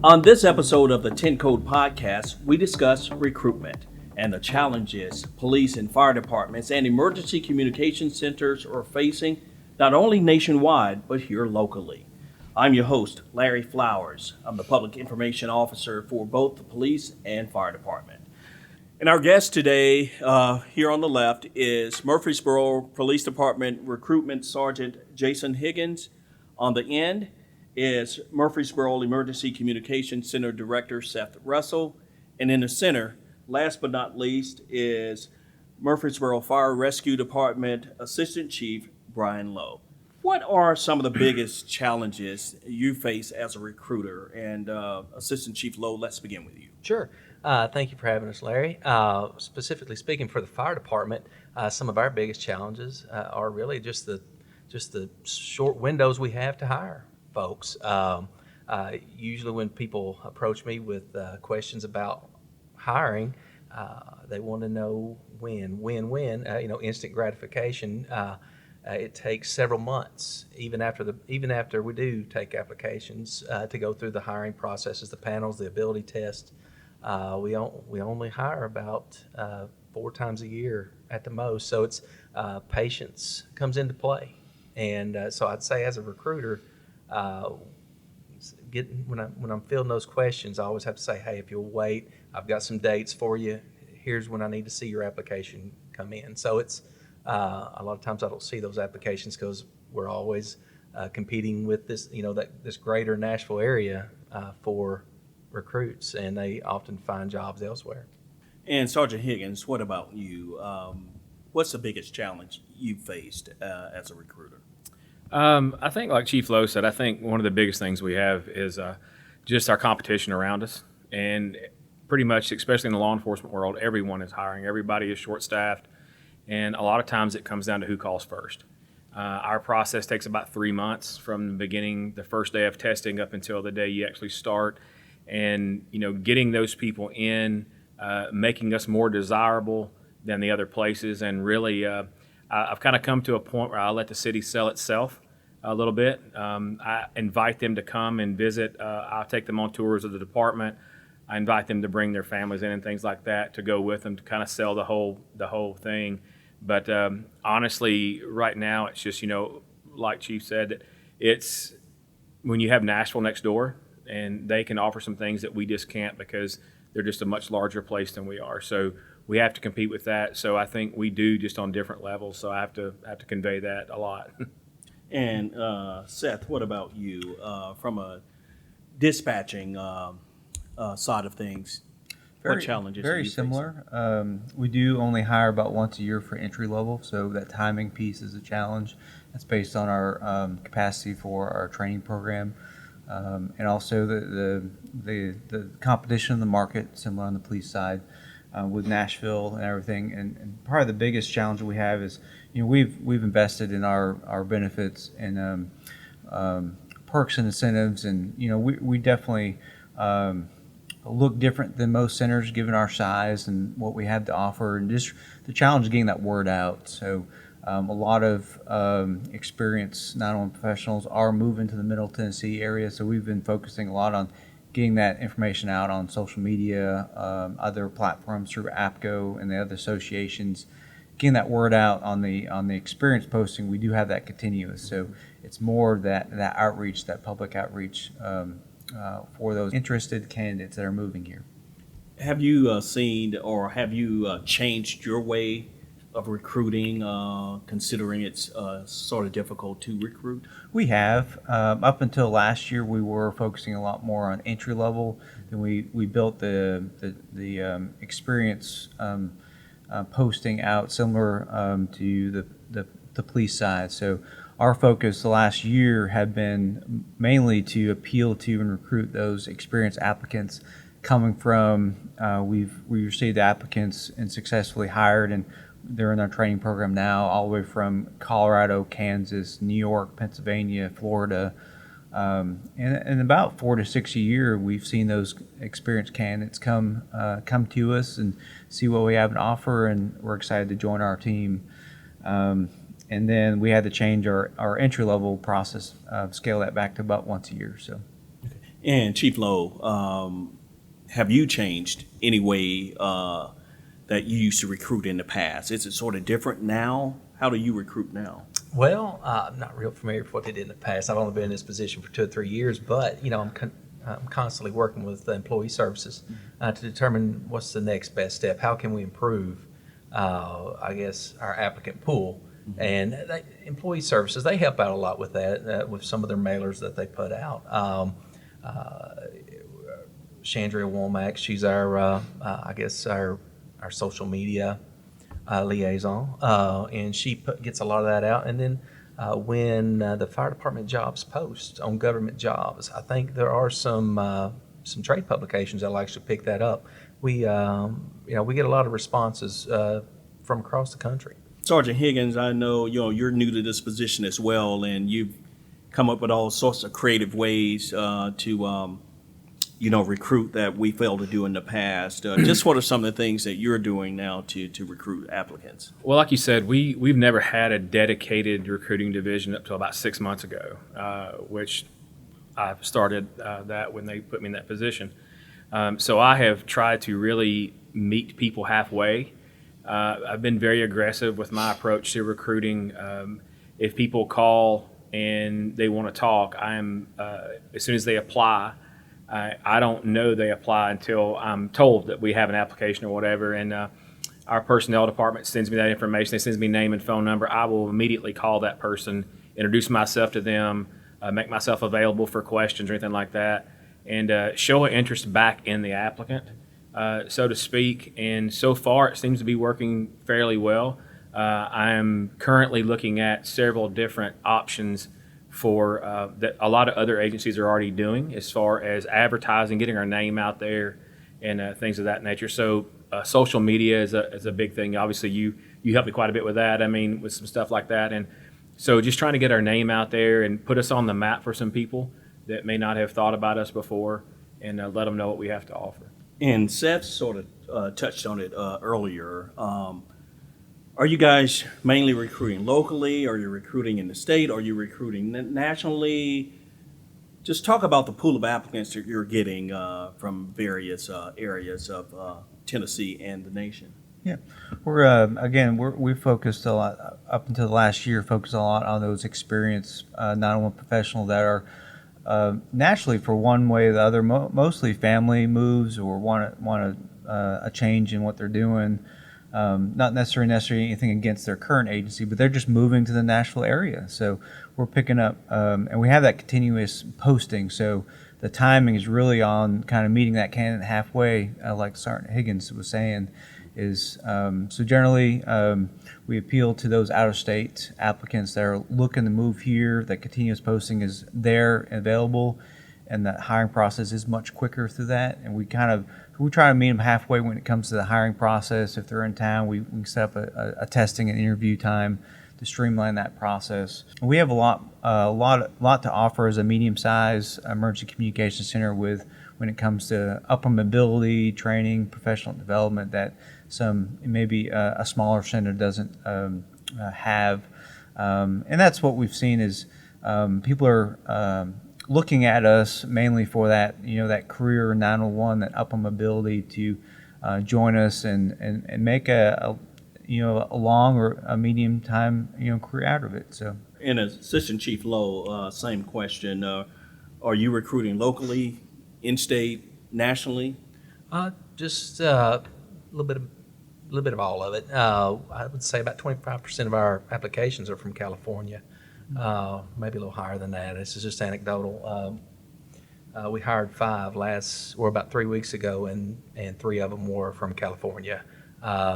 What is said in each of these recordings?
On this episode of the 10 Code Podcast, we discuss recruitment and the challenges police and fire departments and emergency communication centers are facing not only nationwide, but here locally. I'm your host, Larry Flowers. I'm the Public Information Officer for both the police and fire department. And our guest today, here on the left, is Murfreesboro Police Department Recruitment Sergeant Jason Higgins. On the end is Murfreesboro Emergency Communications Center Director Seth Russell. And in the center, last but not least, is Murfreesboro Fire Rescue Department Assistant Chief Brian Lowe. What are some of the biggest challenges you face as a recruiter? And Assistant Chief Lowe, let's begin with you. Sure. Thank you for having us, Larry. Specifically speaking for the fire department, some of our biggest challenges are really just the short windows we have to hire folks. Usually when people approach me with questions about hiring, they want to know when, instant gratification. It takes several months, even after we do take applications, to go through the hiring processes, the panels, the ability test. We only hire about 4 times a year at the most, so it's patience comes into play. And so I'd say as a recruiter, when I'm fielding those questions, I always have to say, hey, if you'll wait, I've got some dates for you. Here's when I need to see your application come in. So it's a lot of times I don't see those applications because we're always competing with this, this greater Nashville area for recruits, and they often find jobs elsewhere. And Sergeant Higgins, what about you? What's the biggest challenge you've faced as a recruiter? I think, like Chief Lowe said, I think one of the biggest things we have is just our competition around us. And pretty much, especially in the law enforcement world, everyone is hiring. Everybody is short-staffed. And a lot of times it comes down to who calls first. Our process takes about 3 months from the beginning, the first day of testing, up until the day you actually start. And, getting those people in, making us more desirable than the other places. And really, I've kind of come to a point where I let the city sell itself a little bit. I invite them to come and visit. I'll take them on tours of the department. I invite them to bring their families in and things like that to go with them to kind of sell the whole thing. But honestly, right now, it's just, like Chief said, that it's when you have Nashville next door and they can offer some things that we just can't because they're just a much larger place than we are. So we have to compete with that. So I think we do just on different levels. So I have to convey that a lot. And Seth, what about you from a dispatching side of things? What challenges? Very similar. We do only hire about once a year for entry level, so that timing piece is a challenge. That's based on our capacity for our training program, and also the competition in the market, similar on the police side. With Nashville and everything, and probably the biggest challenge we have is, we've invested in our benefits and perks and incentives, and we definitely look different than most centers given our size and what we have to offer, and just the challenge of getting that word out. So a lot of experienced 911 professionals are moving to the Middle Tennessee area, so we've been focusing a lot on getting that information out on social media, other platforms through APCO and the other associations, getting that word out on the experience posting. We do have that continuous, so it's more that outreach, that public outreach for those interested candidates that are moving here. Have you seen or have you changed your way of recruiting, considering it's sort of difficult to recruit? We have. Up until last year, we were focusing a lot more on entry level. Then we built the experience posting out similar to the police side. So our focus the last year had been mainly to appeal to and recruit those experienced applicants coming from, we received applicants and successfully hired, and they're in our training program now, all the way from Colorado, Kansas, New York, Pennsylvania, Florida. And about 4 to 6 a year, we've seen those experienced candidates come to us and see what we have to offer, and we're excited to join our team. And then we had to change our entry-level process, scale that back to about once a year. So, And Chief Lowe, have you changed any way that you used to recruit in the past? Is it sort of different now? How do you recruit now? Well, I'm not real familiar with what they did in the past. I've only been in this position for 2 or 3 years, but I'm constantly working with the employee services to determine what's the next best step. How can we improve, I guess, our applicant pool? And employee services, they help out a lot with that, with some of their mailers that they put out. Chandria Womack, she's our, I guess, our social media liaison, and she gets a lot of that out. And then when the fire department jobs post on government jobs, I think there are some trade publications that'll actually pick that up. We get a lot of responses from across the country. Sergeant Higgins, I know you're new to this position as well, and you've come up with all sorts of creative ways to recruit that we failed to do in the past. Just what are some of the things that you're doing now to recruit applicants? Well, like you said, we've never had a dedicated recruiting division up till about 6 months ago, which I started that when they put me in that position. So I have tried to really meet people halfway. I've been very aggressive with my approach to recruiting. If people call and they want to talk, as soon as they apply, I don't know they apply until I'm told that we have an application or whatever, and our personnel department sends me that information. They sends me name and phone number. I will immediately call that person, introduce myself to them, make myself available for questions or anything like that, and show an interest back in the applicant, so to speak. And so far, it seems to be working fairly well. I am currently looking at several different options for that a lot of other agencies are already doing as far as advertising, getting our name out there, and things of that nature. So social media is a big thing. Obviously, you helped me quite a bit with that. I mean, with some stuff like that. And so just trying to get our name out there and put us on the map for some people that may not have thought about us before, and let them know what we have to offer. And Seth sort of touched on it earlier. Are you guys mainly recruiting locally? Are you recruiting in the state? Are you recruiting nationally? Just talk about the pool of applicants that you're getting from various areas of Tennessee and the nation. Yeah, we focused a lot up until the last year. Focused a lot on those experienced 911 professionals that are naturally, for one way or the other, mostly family moves or want a change in what they're doing. Not necessarily anything against their current agency, but they're just moving to the Nashville area. So we're picking up, and we have that continuous posting. So the timing is really on kind of meeting that candidate halfway, like Sergeant Higgins was saying. So generally we appeal to those out-of-state applicants that are looking to move here. That continuous posting is there and available, and the hiring process is much quicker through that. And we try to meet them halfway when it comes to the hiring process. If they're in town, we can set up a testing and interview time to streamline that process. We have a lot to offer as a medium-sized emergency communication center when it comes to upper mobility, training, professional development that maybe a smaller center doesn't have. And that's what we've seen is people are looking at us mainly for that, that career 901, that upper mobility to join us and make a long or a medium time, career out of it. So. And Assistant Chief Lowe, same question. Are you recruiting locally, in-state, nationally? Just a little bit of all of it. I would say about 25% of our applications are from California. Maybe a little higher than that. This is just anecdotal. We hired 5 about 3 weeks ago, and 3 of them were from California,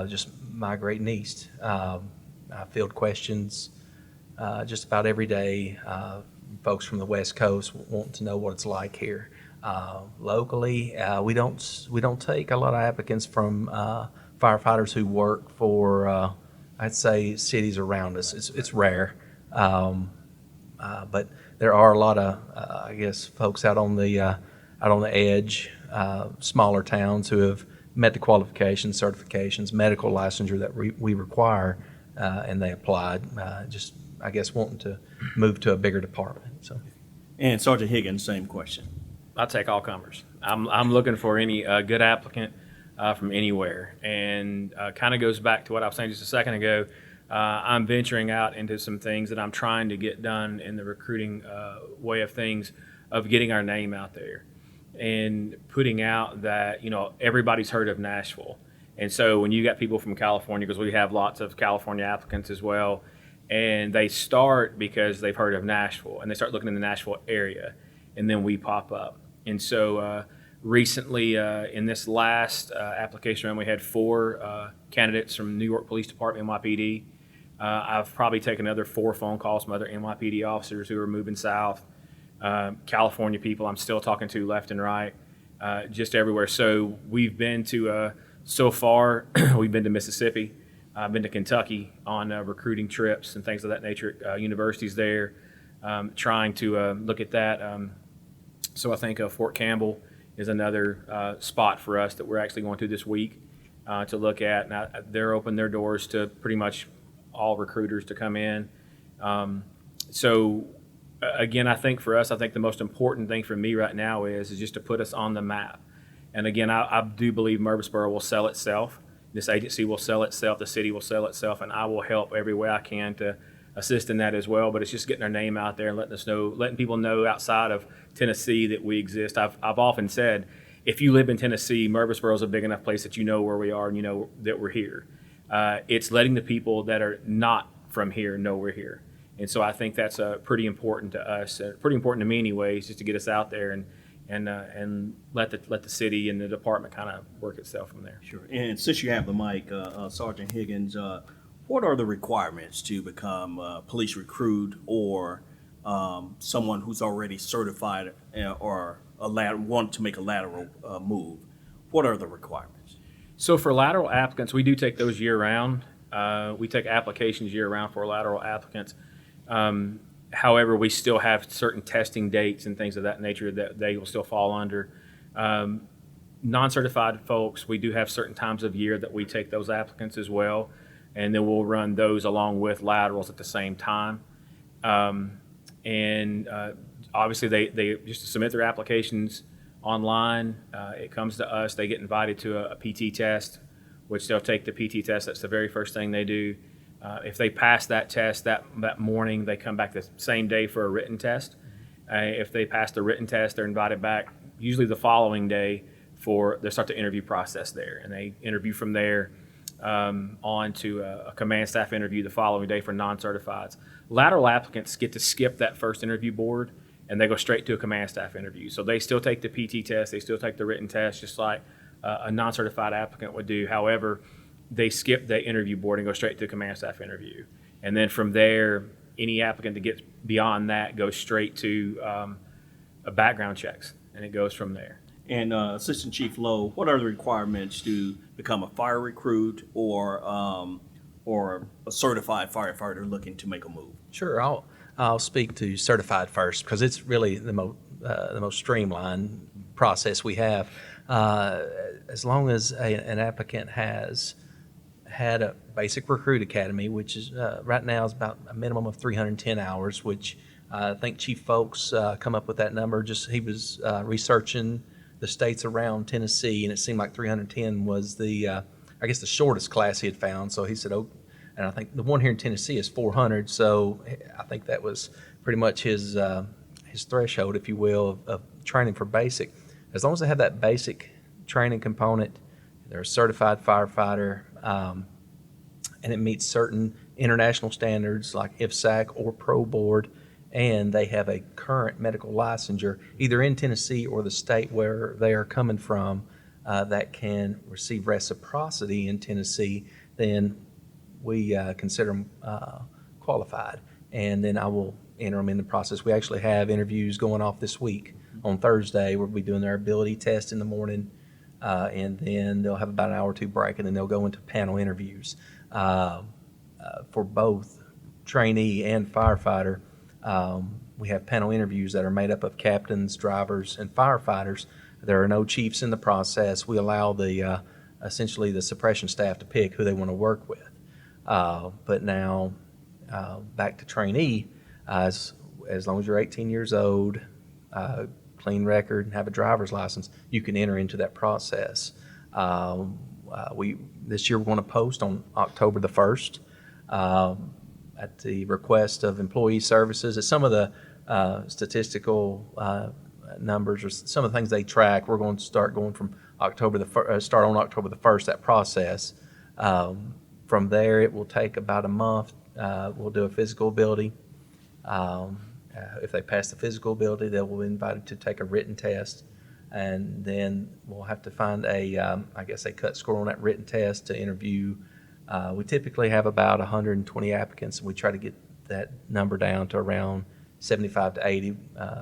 just migrating east. I field questions just about every day. Folks from the West Coast want to know what it's like here. Locally, we don't take a lot of applicants from firefighters who work for I'd say cities around us. It's rare. But there are a lot of, I guess, folks out on the edge, smaller towns who have met the qualifications, certifications, medical licensure that we require, and they applied, just, I guess, wanting to move to a bigger department. So. And Sergeant Higgins, same question. I'll take all comers. I'm looking for any good applicant from anywhere, and kind of goes back to what I was saying just a second ago. I'm venturing out into some things that I'm trying to get done in the recruiting way of things, of getting our name out there and putting out that, everybody's heard of Nashville. And so when you got people from California, because we have lots of California applicants as well, and they start because they've heard of Nashville and they start looking in the Nashville area, and then we pop up. And so recently in this last application round, we had 4 candidates from New York Police Department, NYPD. I've probably taken another 4 phone calls from other NYPD officers who are moving south. California people I'm still talking to left and right, just everywhere. So we've been to, so far, we've been to Mississippi. I've been to Kentucky on recruiting trips and things of that nature, universities there, trying to look at that. So I think Fort Campbell is another spot for us that we're actually going to this week to look at. Now, they're open their doors to pretty much all recruiters to come in. So again, I think for us, I think the most important thing for me right now is just to put us on the map. And again, I do believe Murfreesboro will sell itself. This agency will sell itself. The city will sell itself, and I will help every way I can to assist in that as well. But it's just getting our name out there and letting people know outside of Tennessee that we exist. I've often said, if you live in Tennessee, Murfreesboro is a big enough place that you know where we are and you know that we're here. It's letting the people that are not from here know we're here. And so I think that's pretty important to us, pretty important to me anyways, just to get us out there and let the city and the department kind of work itself from there. Sure. And since you have the mic, Sergeant Higgins, what are the requirements to become a police recruit or someone who's already certified or want to make a lateral move? What are the requirements? So for lateral applicants, we do take those year-round. We take applications year-round for lateral applicants. However, we still have certain testing dates and things of that nature that they will still fall under. Non-certified folks, we do have certain times of year that we take those applicants as well, and then we'll run those along with laterals at the same time. Obviously, they just submit their applications online. It comes to us. They get invited to a PT test, which they'll take the PT test. That's the very first thing they do. If they pass that test that morning, they come back the same day for a written test. If they pass the written test, they're invited back usually the following day they start the interview process there. And they interview from there on to a command staff interview the following day for non-certifieds. Lateral applicants get to skip that first interview board and they go straight to a command staff interview. So they still take the PT test, they still take the written test just like a non-certified applicant would do. However, they skip the interview board and go straight to the command staff interview. And then from there, any applicant that gets beyond that goes straight to a background checks, and it goes from there. And Assistant Chief Lowe, what are the requirements to become a fire recruit or a certified firefighter looking to make a move? Sure, I'll speak to certified first because it's really the most streamlined process we have. As long as an applicant has had a basic recruit academy, which is right now is about a minimum of 310 hours, which I think Chief Folks come up with that number. He was researching the states around Tennessee, and it seemed like 310 was the shortest class he had found. So he said, and I think the one here in Tennessee is 400. So I think that was pretty much his threshold, if you will, of training for basic. As long as they have that basic training component, they're a certified firefighter, and it meets certain international standards like IFSAC or Pro Board, and they have a current medical licensure either in Tennessee or the state where they are coming from that can receive reciprocity in Tennessee, then we consider them qualified. And then I will enter them in the process. We actually have interviews going off this week. On Thursday, we'll be doing their ability test in the morning, and then they'll have about an hour or two break, and then they'll go into panel interviews for both trainee and firefighter. We have panel interviews that are made up of captains, drivers, and firefighters. There are no chiefs in the process. We allow essentially the suppression staff to pick who they want to work with. But now, back to trainee, as long as you're 18 years old, clean record, and have a driver's license, you can enter into that process. This year we're going to post on October the 1st at the request of Employee Services. At some of the statistical numbers or some of the things they track, we're going to start going from start on October the 1st, that process. From there, it will take about a month. We'll do a physical ability. If they pass the physical ability, they will be invited to take a written test. And then we'll have to find a cut score on that written test to interview. We typically have about 120 applicants, and we try to get that number down to around 75 to 80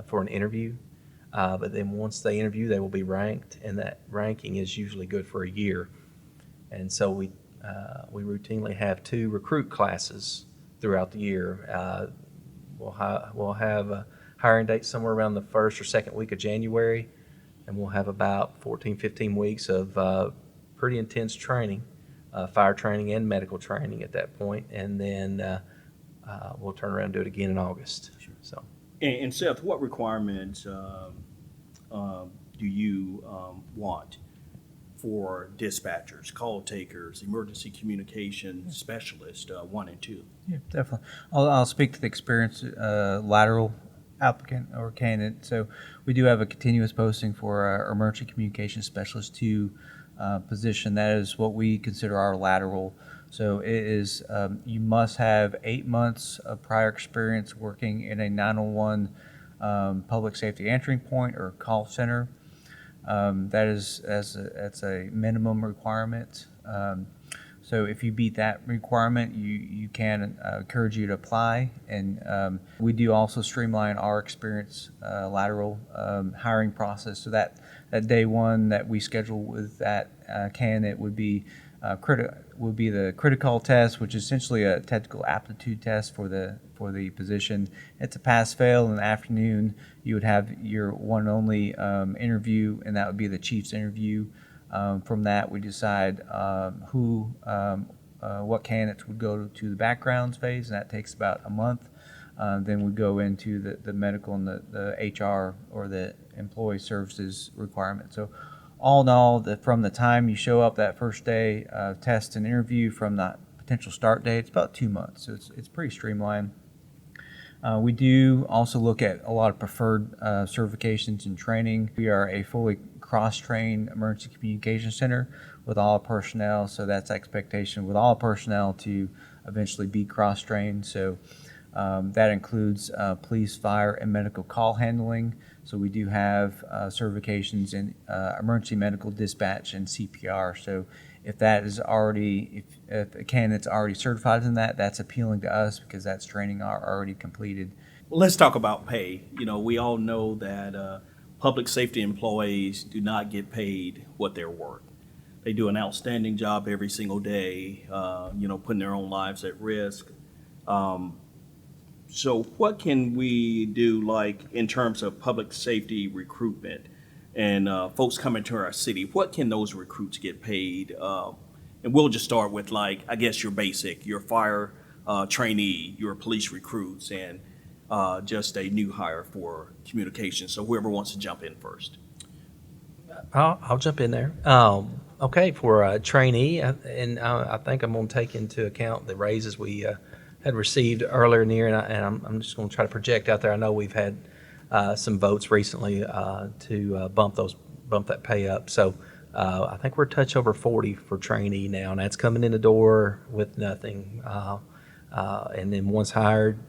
for an interview. But then once they interview, they will be ranked, and that ranking is usually good for a year. And so we routinely have 2 recruit classes throughout the year. We'll have a hiring date somewhere around the first or second week of January, and we'll have about 14, 15 weeks of pretty intense training, fire training and medical training at that point, and then we'll turn around and do it again in August. Sure. So. And Seth, what requirements do you want for dispatchers, call takers, emergency communication specialists, 1 and 2? Yeah, definitely. I'll speak to the experience lateral applicant or candidate. So we do have a continuous posting for our emergency communication specialist 2 position. That is what we consider our lateral. So it is you must have 8 months of prior experience working in a 911 public safety answering point or call center. That's a minimum requirement. So if you beat that requirement, you can encourage you to apply. And we do also streamline our experience lateral hiring process. So that day one that we schedule with that candidate would be the critical test, which is essentially a technical aptitude test for the position. It's a pass-fail. In the afternoon, you would have your one and only interview, and that would be the chief's interview. From that, we decide what candidates would go to the backgrounds phase, and that takes about a month. Then we go into the medical and the HR or the employee services requirement. So all in all, from the time you show up that first day, test and interview, from that potential start date, it's about 2 months. So it's pretty streamlined. We do also look at a lot of preferred certifications and training. We are a fully cross-trained emergency communication center with all personnel, so that's expectation with all personnel to eventually be cross-trained. So that includes police, fire, and medical call handling. So we do have certifications in emergency medical dispatch and CPR. So if that is already, if a candidate's already certified in that, that's appealing to us because that's training already completed. Well, let's talk about pay. We all know that public safety employees do not get paid what they're worth. They do an outstanding job every single day, putting their own lives at risk. So what can we do, like, in terms of public safety recruitment and folks coming to our city? What can those recruits get paid? And we'll just start with, your basic, your fire trainee, your police recruits, and just a new hire for communication. So whoever wants to jump in first. I'll jump in there. Okay, for a trainee, and I think I'm going to take into account the raises we had received earlier in the year, and I'm just going to try to project out there. I know we've had some votes recently to bump that pay up. So I think we're a touch over 40 for trainee now, and that's coming in the door with nothing. And then once hired,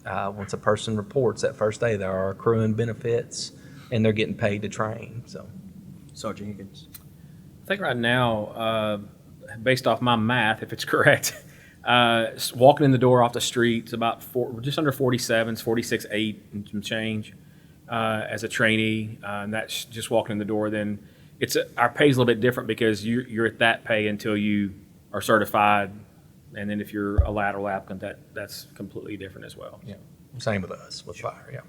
once a person reports that first day, they are accruing benefits, and they're getting paid to train. So, Sergeant Higgins. I think right now, based off my math, if it's correct, walking in the door off the street is about just under 47, 46.8 and some change as a trainee. And that's just walking in the door. Then our pay is a little bit different because you're at that pay until you are certified. And then if you're a lateral applicant, that's completely different as well. yeah, same with us with fire. Yeah.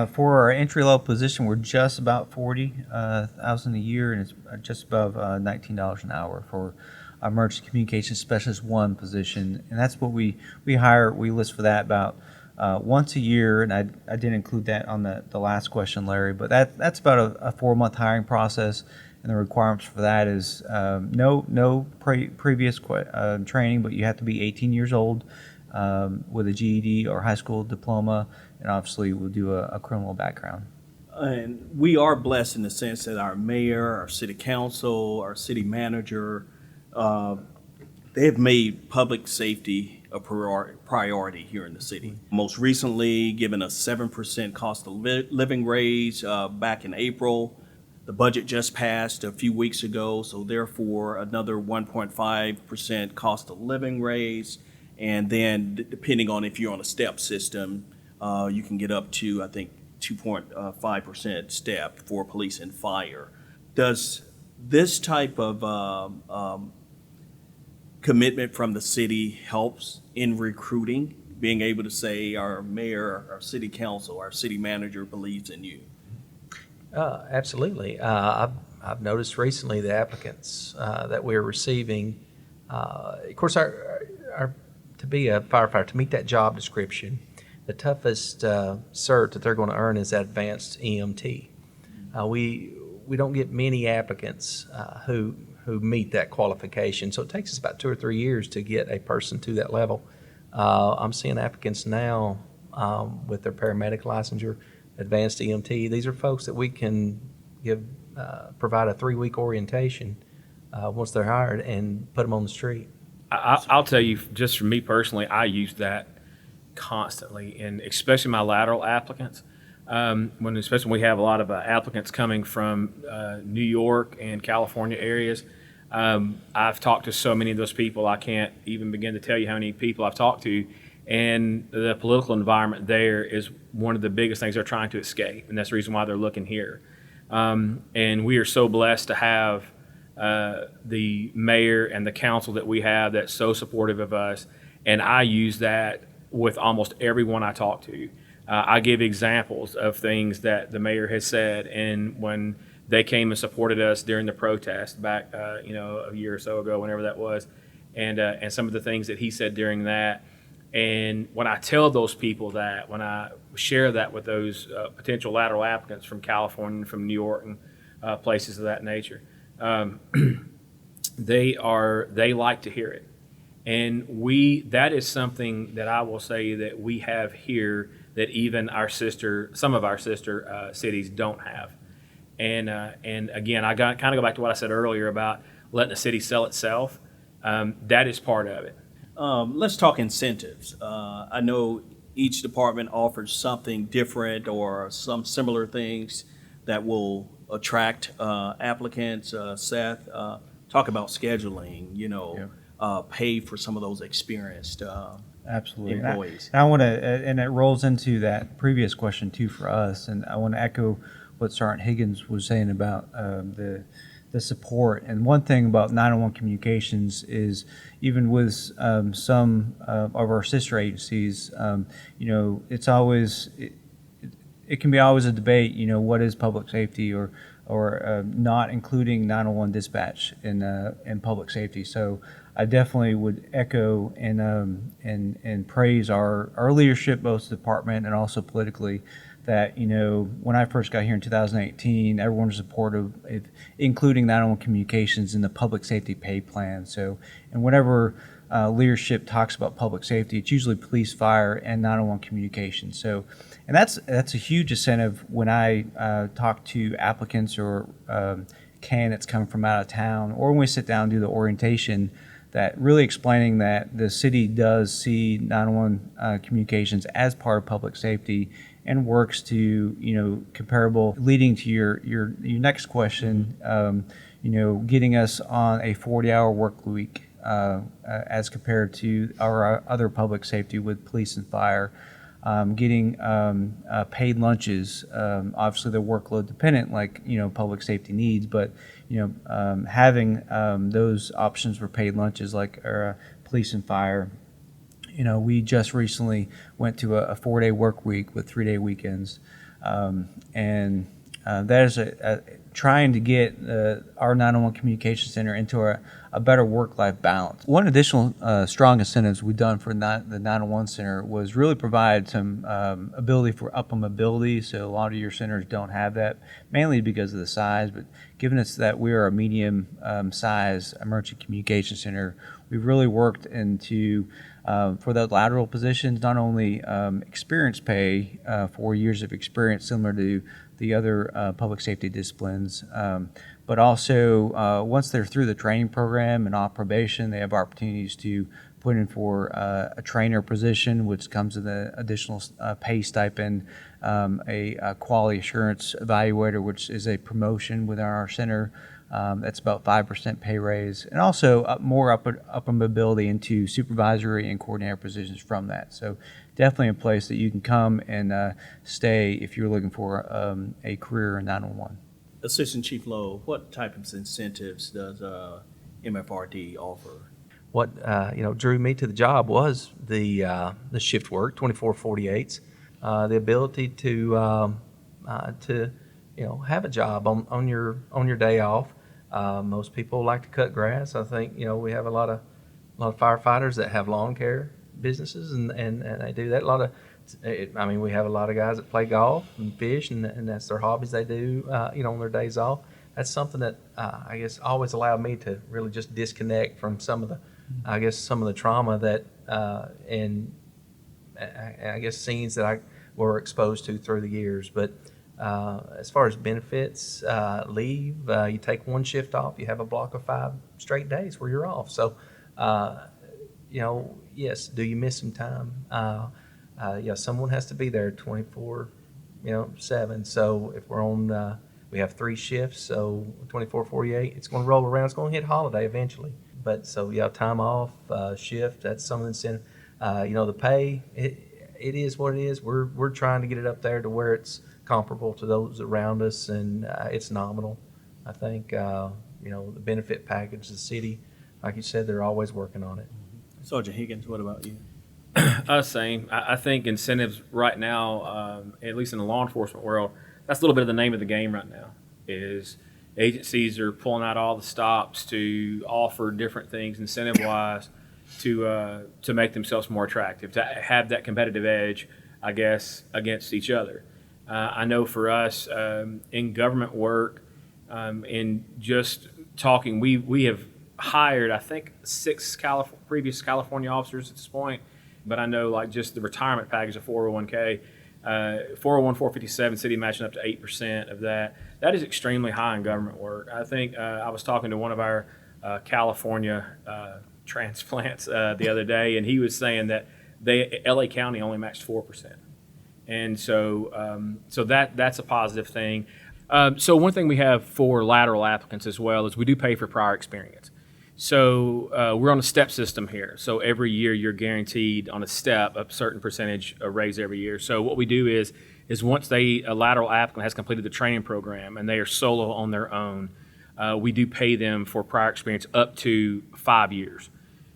For our entry-level position, we're just about $40,000 a year, and it's just above $19 an hour for emergency communications specialist 1 position, and that's what we hire. We list for that about once a year, and I didn't include that on the last question, Larry, but that's about a 4-month hiring process, and the requirements for that is no previous training, but you have to be 18 years old with a GED or high school diploma, and obviously we'll do a criminal background. And we are blessed in the sense that our mayor, our city council, our city manager, they have made public safety a priority here in the city. Most recently, given a 7% cost of living raise back in April. The budget just passed a few weeks ago, so therefore another 1.5% cost of living raise. And then depending on if you're on a step system, you can get up to, I think, 2.5% step for police and fire. Does this type of commitment from the city helps in recruiting, being able to say our mayor, our city council, our city manager believes in you? Absolutely. I've noticed recently the applicants that we're receiving, of course, to be a firefighter, to meet that job description, the toughest cert that they're going to earn is that advanced EMT. We don't get many applicants who meet that qualification, so it takes us about 2 or 3 years to get a person to that level. I'm seeing applicants now with their paramedic licensure, advanced EMT. These are folks that we can provide a 3-week orientation once they're hired and put them on the street. I'll tell you, just for me personally, I use that constantly, and especially my lateral applicants. Especially when we have a lot of applicants coming from New York and California areas. I've talked to so many of those people, I can't even begin to tell you how many people I've talked to. And the political environment there is one of the biggest things they're trying to escape, and that's the reason why they're looking here. And we are so blessed to have the mayor and the council that we have that's so supportive of us, and I use that with almost everyone I talk to. I give examples of things that the mayor has said, and when they came and supported us during the protest back, a year or so ago, whenever that was, and some of the things that he said during that. And when I tell those people that, when I share that with those potential lateral applicants from California, from New York, and places of that nature, they like to hear it. And that is something that I will say that we have here that even some of our sister cities don't have. And again, I kind of go back to what I said earlier about letting the city sell itself. That is part of it. Let's talk incentives. I know each department offers something different or some similar things that will attract applicants. Seth, talk about scheduling, pay for some of those experienced Absolutely. employees. And I want to, and it rolls into that previous question too for us, and I want to echo what Sergeant Higgins was saying about the support. And one thing about 911 communications is, even with some of our sister agencies, it's always it can be always a debate. What is public safety, or not including 911 dispatch in public safety. So I definitely would echo and praise our leadership, both the department and also politically, that when I first got here in 2018, everyone was supportive of including 911 communications in the public safety pay plan. So, and whenever leadership talks about public safety, it's usually police, fire, and 911 communications. So, and that's a huge incentive when I talk to applicants or candidates coming from out of town, or when we sit down and do the orientation, that really explaining that the city does see 911 communications as part of public safety and works to, comparable, leading to your next question, getting us on a 40-hour work week as compared to our other public safety with police and fire, getting paid lunches. Obviously, they're workload dependent, like public safety needs, but having those options for paid lunches, like police and fire. We just recently went to a 4-day work week with 3-day weekends, and that is trying to get our 911 communication center into a better work-life balance. One additional strong incentives we've done for the 911 center was really provide some ability for upper mobility. So a lot of your centers don't have that, mainly because of the size. But given us that we are a medium size emergency communication center, we've really worked into for the lateral positions, not only experience pay, 4 years of experience similar to the other public safety disciplines, but also once they're through the training program and off probation, they have opportunities to put in for a trainer position, which comes with an additional pay stipend, a quality assurance evaluator, which is a promotion within our center. That's about 5% pay raise, and also more upper mobility into supervisory and coordinator positions from that. So definitely a place that you can come and stay if you're looking for a career in 911. Assistant Chief Lowe, what type of incentives does MFRD offer? What drew me to the job was the shift work, 24/48s, the ability to have a job on your day off. Most people like to cut grass. I think we have a lot of firefighters that have lawn care businesses, and they do that. We have a lot of guys that play golf and fish, and that's their hobbies they do on their days off. That's something that I guess always allowed me to really just disconnect from some of the trauma that and I guess scenes that I were exposed to through the years. But as far as benefits, leave, you take one shift off, you have a block of 5 straight days where you're off. So, yes, do you miss some time? Someone has to be there 24/7. So if we're on, we have 3 shifts, so 24/48, it's going to roll around. It's going to hit holiday eventually. But so, time off, shift, that's some of the incentive. The pay, it is what it is. We're trying to get it up there to where it's comparable to those around us, and it's nominal. I think, the benefit package, the city, like you said, they're always working on it. Sergeant Higgins, what about you? Same. I think incentives right now, at least in the law enforcement world, that's a little bit of the name of the game right now, is agencies are pulling out all the stops to offer different things incentive-wise to make themselves more attractive, to have that competitive edge, I guess, against each other. I know for us in government work, in just talking, we have hired, I think, 6 previous California officers at this point, but I know like just the retirement package of 401k, 401, 457, city matching up to 8% of that. That is extremely high in government work. I think I was talking to one of our California transplants the other day, and he was saying that LA County only matched 4%. And so that's a positive thing. So one thing we have for lateral applicants as well is we do pay for prior experience. So we're on a step system here. So every year you're guaranteed on a step a certain percentage raise every year. So what we do is once a lateral applicant has completed the training program and they are solo on their own, we do pay them for prior experience up to 5 years.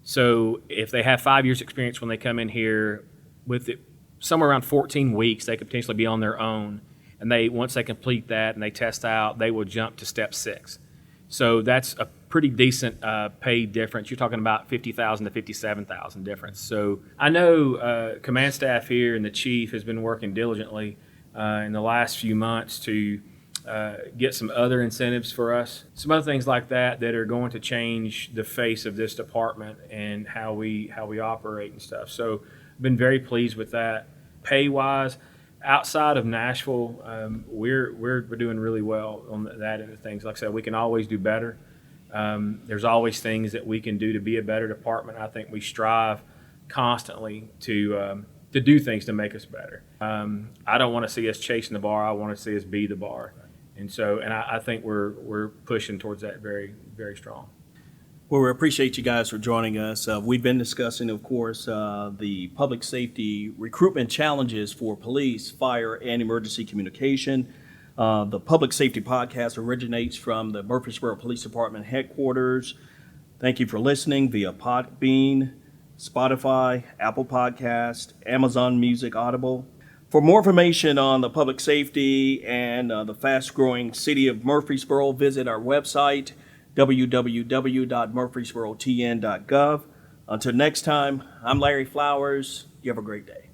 So if they have 5 years experience when they come in here, with it somewhere around 14 weeks, they could potentially be on their own. And once they complete that and they test out, they will jump to step 6. So that's a pretty decent pay difference. You're talking about $50,000 to $57,000 difference. So I know command staff here and the chief has been working diligently in the last few months to get some other incentives for us, some other things like that are going to change the face of this department and how we operate and stuff. So I've been very pleased with that. Pay wise, outside of Nashville, we're doing really well on that end of things. Like I said, we can always do better. There's always things that we can do to be a better department. I think we strive constantly to do things to make us better. I don't want to see us chasing the bar. I want to see us be the bar. And I think we're pushing towards that very, very strong. Well, we appreciate you guys for joining us. We've been discussing, of course, the public safety recruitment challenges for police, fire, and emergency communication. The Public Safety Podcast originates from the Murfreesboro Police Department headquarters. Thank you for listening via Podbean, Spotify, Apple Podcast, Amazon Music, Audible. For more information on the public safety and the fast-growing city of Murfreesboro, visit our website, www.murfreesborotn.gov. Until next time, I'm Larry Flowers. You have a great day.